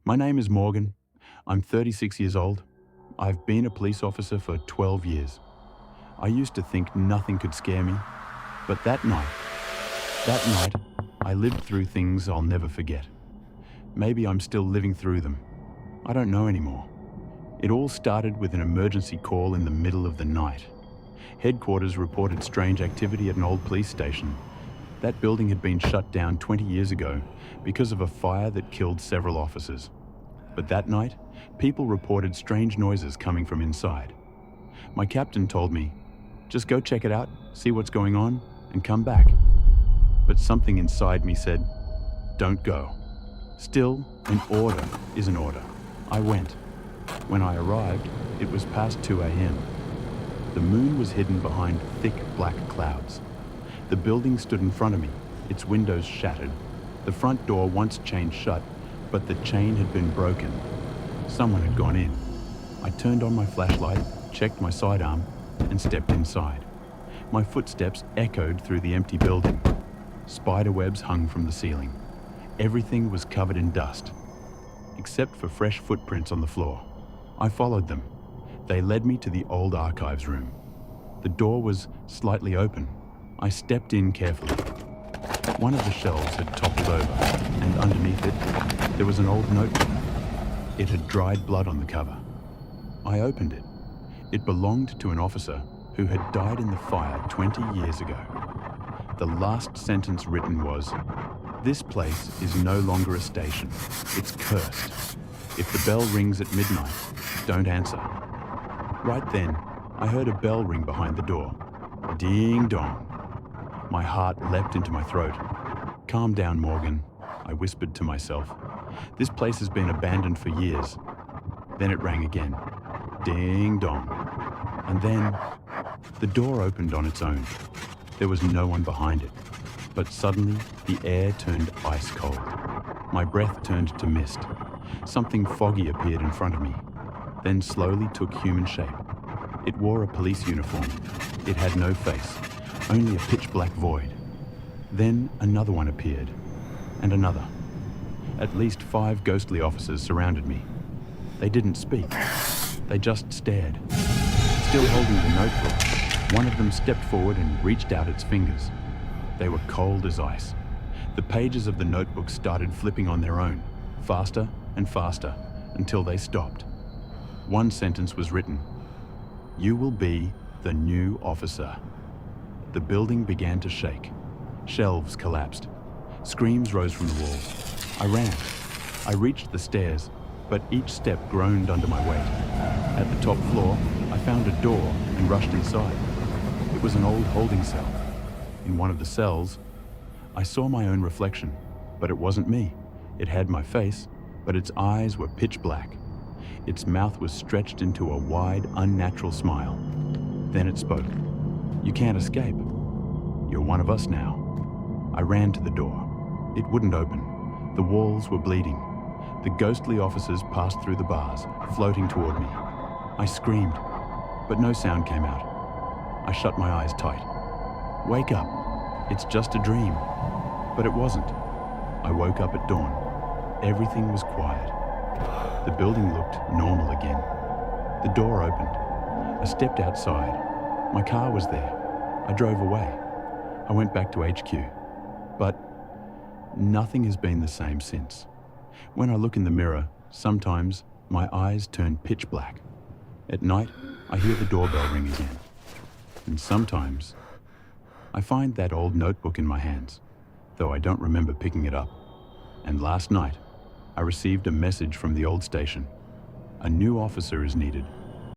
My name is Morgen. I'm 36 years old. I've been a police officer for 12 years. I used to think nothing could scare me, but that night, I lived through things I'll never forget. Maybe I'm still living through them. I don't know anymore. It all started with an emergency call in the middle of the night. Headquarters reported strange activity at an old police station. That building had been shut down 20 years ago because of a fire that killed several officers. But that night, people reported strange noises coming from inside. My captain told me, just go check it out, see what's going on, and come back. But something inside me said, don't go. Still, an order is an order. I went. When I arrived, it was past 2 a.m. The moon was hidden behind thick black clouds. The building stood in front of me, its windows shattered. The front door once chained shut, but the chain had been broken. Someone had gone in. I turned on my flashlight, checked my sidearm, and stepped inside. My footsteps echoed through the empty building. Spiderwebs hung from the ceiling. Everything was covered in dust, except for fresh footprints on the floor. I followed them. They led me to the old archives room. The door was slightly open. I stepped in carefully. One of the shelves had toppled over, and underneath it, there was an old notebook. It had dried blood on the cover. I opened it. It belonged to an officer who had died in the fire 20 years ago. The last sentence written was, "This place is no longer a station. It's cursed. If the bell rings at midnight, don't answer." Right then, I heard a bell ring behind the door. Ding dong. My heart leapt into my throat. "Calm down, Morgan," I whispered to myself. "This place has been abandoned for years." Then it rang again. Ding dong. And then the door opened on its own. There was no one behind it. But suddenly, the air turned ice cold. My breath turned to mist. Something foggy appeared in front of me, then slowly took human shape. It wore a police uniform. It had no face, only a pitch-black void. Then another one appeared, and another. At least 5 ghostly officers surrounded me. They didn't speak. They just stared. Still holding the notebook, one of them stepped forward and reached out its fingers. They were cold as ice. The pages of the notebook started flipping on their own, faster and faster, until they stopped. One sentence was written, "You will be the new officer." The building began to shake. Shelves collapsed. Screams rose from the walls. I ran. I reached the stairs, but each step groaned under my weight. At the top floor, I found a door and rushed inside. It was an old holding cell. In one of the cells, I saw my own reflection, but it wasn't me. It had my face, but its eyes were pitch black. Its mouth was stretched into a wide, unnatural smile. Then it spoke. "You can't escape. You're one of us now." I ran to the door. It wouldn't open. The walls were bleeding. The ghostly officers passed through the bars, floating toward me. I screamed, but no sound came out. I shut my eyes tight. "Wake up. It's just a dream." But it wasn't. I woke up at dawn. Everything was quiet. The building looked normal again. The door opened. I stepped outside. My car was there. I drove away. I went back to HQ. But nothing has been the same since. When I look in the mirror, sometimes my eyes turn pitch black. At night, I hear the doorbell ring again. And sometimes I find that old notebook in my hands, though I don't remember picking it up. And last night, I received a message from the old station. A new officer is needed.